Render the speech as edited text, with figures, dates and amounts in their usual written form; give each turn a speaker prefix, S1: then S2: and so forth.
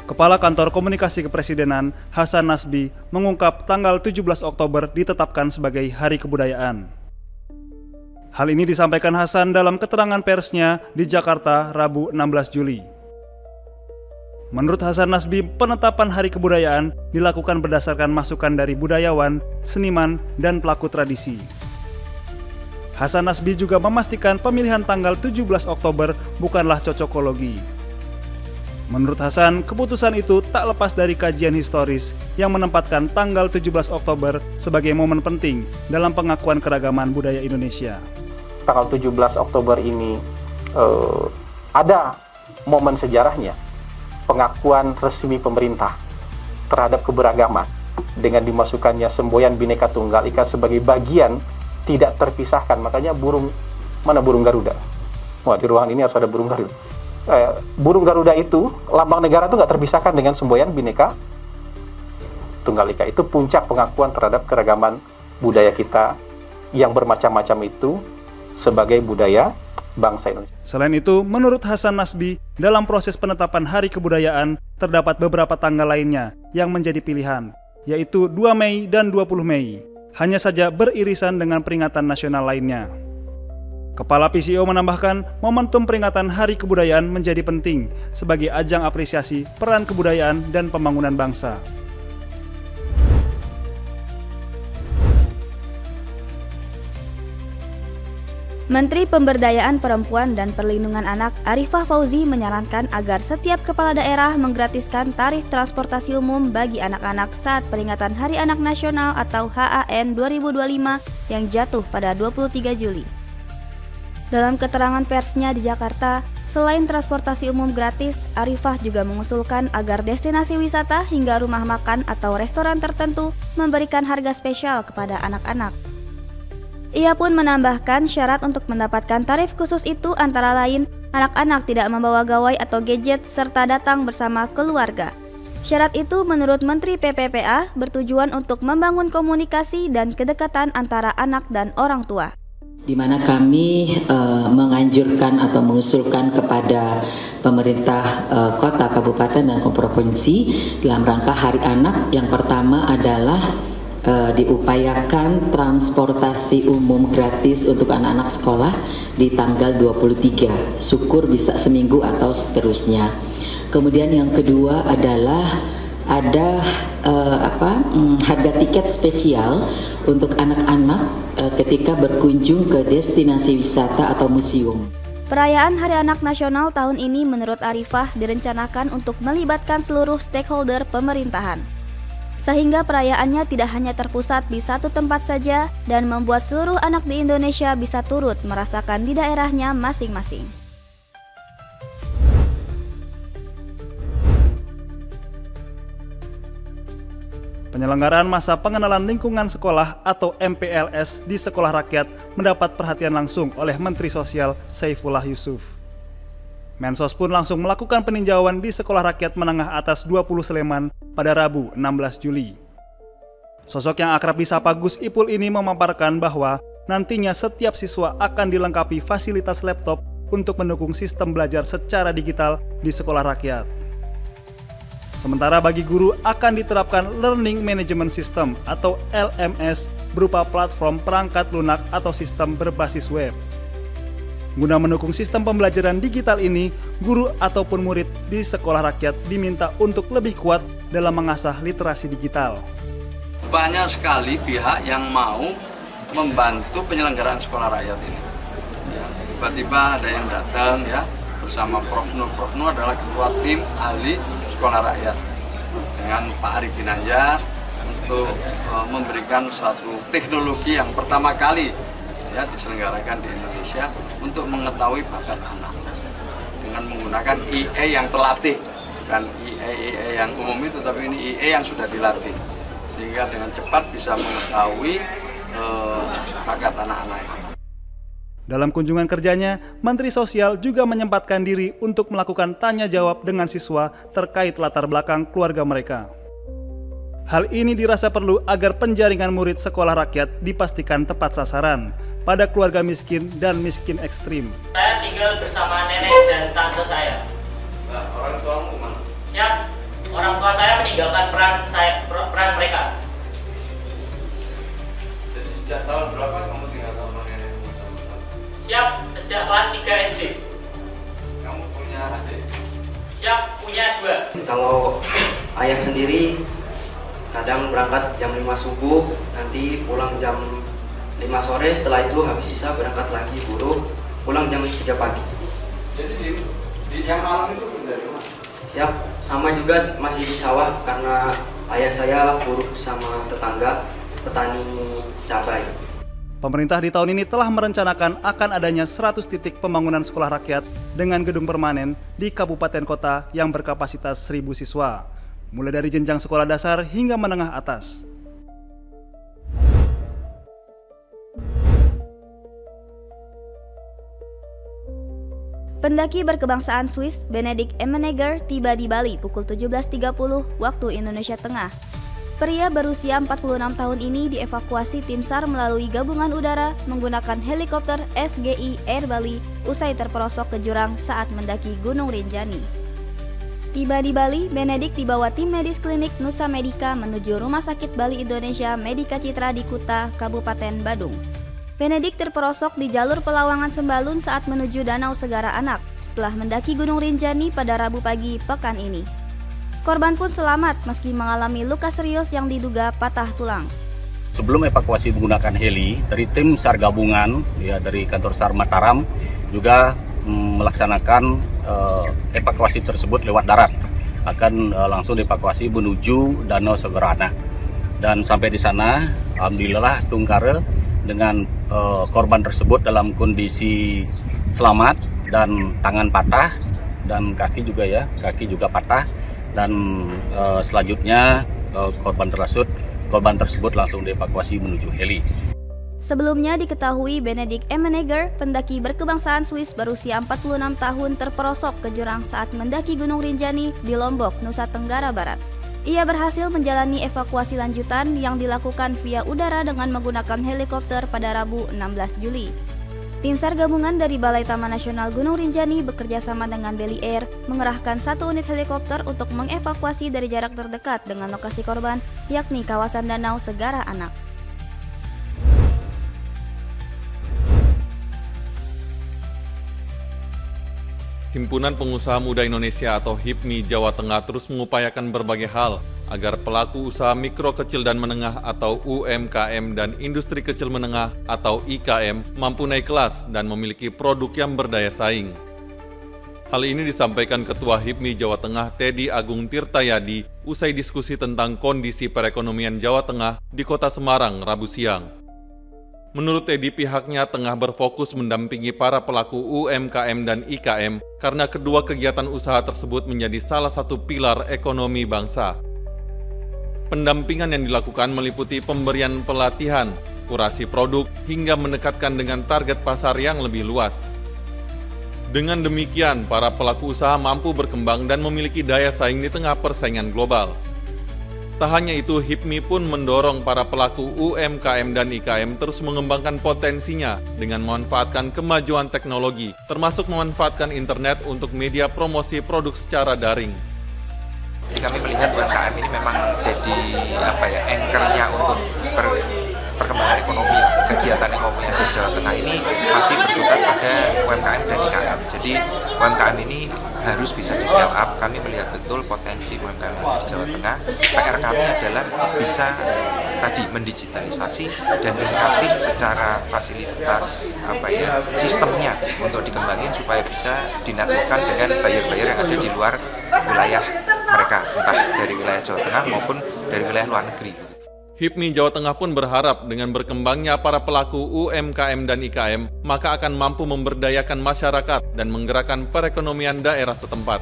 S1: Kepala Kantor Komunikasi Kepresidenan Hasan Nasbi mengungkap tanggal 17 Oktober ditetapkan sebagai Hari Kebudayaan. Hal ini disampaikan Hasan dalam keterangan persnya di Jakarta Rabu 16 Juli. Menurut Hasan Nasbi, penetapan Hari Kebudayaan dilakukan berdasarkan masukan dari budayawan, seniman, dan pelaku tradisi. Hasan Nasbi juga memastikan pemilihan tanggal 17 Oktober bukanlah cocokologi. Menurut Hasan, keputusan itu tak lepas dari kajian historis yang menempatkan tanggal 17 Oktober sebagai momen penting dalam pengakuan keragaman budaya Indonesia.
S2: Tanggal 17 Oktober ini ada momen sejarahnya, pengakuan resmi pemerintah terhadap keberagaman dengan dimasukkannya semboyan Bhinneka Tunggal Ika sebagai bagian tidak terpisahkan. Makanya burung Garuda? Wah, di ruangan ini harus ada burung Garuda. Burung Garuda itu, lambang negara itu nggak terpisahkan dengan semboyan Bhinneka Tunggal Ika. Itu puncak pengakuan terhadap keragaman budaya kita yang bermacam-macam itu sebagai budaya bangsa Indonesia.
S1: Selain itu, menurut Hasan Nasbi, dalam proses penetapan Hari Kebudayaan terdapat beberapa tanggal lainnya yang menjadi pilihan, yaitu 2 Mei dan 20 Mei. Hanya saja beririsan dengan peringatan nasional lainnya. Kepala PCO menambahkan, momentum peringatan Hari Kebudayaan menjadi penting sebagai ajang apresiasi peran kebudayaan dan pembangunan bangsa.
S3: Menteri Pemberdayaan Perempuan dan Perlindungan Anak Arifah Fauzi menyarankan agar setiap kepala daerah menggratiskan tarif transportasi umum bagi anak-anak saat peringatan Hari Anak Nasional atau HAN 2025 yang jatuh pada 23 Juli. Dalam keterangan persnya di Jakarta, selain transportasi umum gratis, Arifah juga mengusulkan agar destinasi wisata hingga rumah makan atau restoran tertentu memberikan harga spesial kepada anak-anak. Ia pun menambahkan syarat untuk mendapatkan tarif khusus itu antara lain anak-anak tidak membawa gawai atau gadget serta datang bersama keluarga. Syarat itu menurut Menteri PPPA bertujuan untuk membangun komunikasi dan kedekatan antara anak dan orang tua.
S4: Di mana kami menganjurkan atau mengusulkan kepada pemerintah kota, kabupaten, dan provinsi dalam rangka Hari Anak. Yang pertama adalah diupayakan transportasi umum gratis untuk anak-anak sekolah di tanggal 23. Syukur bisa seminggu atau seterusnya. Kemudian yang kedua adalah ada harga tiket spesial untuk anak-anak ketika berkunjung ke destinasi wisata atau museum.
S3: Perayaan Hari Anak Nasional tahun ini menurut Arifah direncanakan untuk melibatkan seluruh stakeholder pemerintahan. Sehingga perayaannya tidak hanya terpusat di satu tempat saja dan membuat seluruh anak di Indonesia bisa turut merasakan di daerahnya masing-masing.
S1: Penyelenggaraan masa pengenalan lingkungan sekolah atau MPLS di sekolah rakyat mendapat perhatian langsung oleh Menteri Sosial Saifullah Yusuf. Mensos pun langsung melakukan peninjauan di sekolah rakyat menengah atas 20 Sleman pada Rabu 16 Juli. Sosok yang akrab disapa Gus Ipul ini memaparkan bahwa nantinya setiap siswa akan dilengkapi fasilitas laptop untuk mendukung sistem belajar secara digital di sekolah rakyat. Sementara bagi guru akan diterapkan Learning Management System atau LMS berupa platform perangkat lunak atau sistem berbasis web. Guna mendukung sistem pembelajaran digital ini, guru ataupun murid di sekolah rakyat diminta untuk lebih kuat dalam mengasah literasi digital.
S5: Banyak sekali pihak yang mau membantu penyelenggaraan sekolah rakyat ini. Ya, tiba-tiba ada yang datang ya bersama Prof Nur. Prof Nur adalah ketua tim ahli sekolah rakyat dengan Pak Ari Ginanjar untuk memberikan suatu teknologi yang pertama kali ya diselenggarakan di Indonesia untuk mengetahui bakat anak dengan menggunakan IE yang terlatih, bukan IE yang umum itu, tapi ini IE yang sudah dilatih sehingga dengan cepat bisa mengetahui bakat anak-anak.
S1: Dalam kunjungan kerjanya, Menteri Sosial juga menyempatkan diri untuk melakukan tanya jawab dengan siswa terkait latar belakang keluarga mereka. Hal ini dirasa perlu agar penjaringan murid sekolah rakyat dipastikan tepat sasaran pada keluarga miskin dan miskin ekstrim.
S6: Saya tinggal bersama nenek dan tante saya.
S5: Nah, orang tuamu mana?
S6: Siap. Orang tua saya meninggalkan peran mereka.
S5: Jadi sejak tahun berapa kamu tinggal sama nenek?
S6: Siap sejak kelas 3 SD.
S5: Kamu punya adik?
S6: Siap punya 2.
S7: Kalau ayah sendiri kadang berangkat jam 5 subuh, nanti pulang jam 5 sore, setelah itu habis isya berangkat lagi buruh, pulang jam 3 pagi.
S5: Jadi di yang malam itu dari mana?
S7: Siap, sama juga masih di sawah karena ayah saya buruh sama tetangga petani cabai.
S1: Pemerintah di tahun ini telah merencanakan akan adanya 100 titik pembangunan sekolah rakyat dengan gedung permanen di kabupaten kota yang berkapasitas 1.000 siswa, mulai dari jenjang sekolah dasar hingga menengah atas.
S3: Pendaki berkebangsaan Swiss Benedikt Emenegger tiba di Bali pukul 17.30 waktu Indonesia Tengah. Pria berusia 46 tahun ini dievakuasi tim SAR melalui gabungan udara menggunakan helikopter SGI Air Bali usai terperosok ke jurang saat mendaki Gunung Rinjani. Tiba di Bali, Benedikt dibawa tim medis klinik Nusa Medika menuju Rumah Sakit Bali Indonesia Medika Citra di Kuta, Kabupaten Badung. Benedikt terperosok di jalur Pelawangan Sembalun saat menuju Danau Segara Anak setelah mendaki Gunung Rinjani pada Rabu pagi pekan ini. Korban pun selamat meski mengalami luka serius yang diduga patah tulang.
S8: Sebelum evakuasi menggunakan heli, dari tim SAR gabungan ya dari kantor SAR Mataram juga melaksanakan evakuasi tersebut lewat darat. Akan langsung dievakuasi menuju Danau Segara Anak. Dan sampai di sana alhamdulillah Stungkare dengan korban tersebut dalam kondisi selamat dan tangan patah dan kaki juga patah. Dan selanjutnya korban tersebut langsung dievakuasi menuju heli.
S3: Sebelumnya diketahui Benedikt Emenegger, pendaki berkebangsaan Swiss berusia 46 tahun terperosok ke jurang saat mendaki Gunung Rinjani di Lombok, Nusa Tenggara Barat. Ia berhasil menjalani evakuasi lanjutan yang dilakukan via udara dengan menggunakan helikopter pada Rabu 16 Juli. Tim SAR gabungan dari Balai Taman Nasional Gunung Rinjani bekerja sama dengan Beli Air mengerahkan 1 unit helikopter untuk mengevakuasi dari jarak terdekat dengan lokasi korban, yakni kawasan Danau Segara Anak.
S9: Himpunan Pengusaha Muda Indonesia atau HIPMI Jawa Tengah terus mengupayakan berbagai hal agar pelaku usaha mikro kecil dan menengah atau UMKM dan industri kecil menengah atau IKM mampu naik kelas dan memiliki produk yang berdaya saing. Hal ini disampaikan Ketua HIPMI Jawa Tengah Teddy Agung Tirtayadi usai diskusi tentang kondisi perekonomian Jawa Tengah di Kota Semarang Rabu siang. Menurut Teddy, pihaknya tengah berfokus mendampingi para pelaku UMKM dan IKM karena kedua kegiatan usaha tersebut menjadi salah satu pilar ekonomi bangsa. Pendampingan yang dilakukan meliputi pemberian pelatihan, kurasi produk, hingga mendekatkan dengan target pasar yang lebih luas. Dengan demikian, para pelaku usaha mampu berkembang dan memiliki daya saing di tengah persaingan global. Tak hanya itu, HIPMI pun mendorong para pelaku UMKM dan IKM terus mengembangkan potensinya dengan memanfaatkan kemajuan teknologi, termasuk memanfaatkan internet untuk media promosi produk secara daring.
S10: Jadi kami melihat UMKM ini memang jadi anchor-nya untuk perkembangan ekonomi, kegiatan ekonomi yang di Jawa Tengah ini masih berkutat pada UMKM dan IKM. Jadi UMKM ini harus bisa di scale up. Kami melihat betul potensi UMKM di Jawa Tengah. PR kami adalah bisa tadi mendigitalisasi dan meningkatkan secara fasilitas sistemnya untuk dikembangin supaya bisa dinetworkkan dengan buyer-buyer yang ada di luar wilayah mereka, entah dari wilayah Jawa Tengah maupun dari wilayah luar negeri.
S9: HIPMI Jawa Tengah pun berharap dengan berkembangnya para pelaku UMKM dan IKM, maka akan mampu memberdayakan masyarakat dan menggerakkan perekonomian daerah setempat.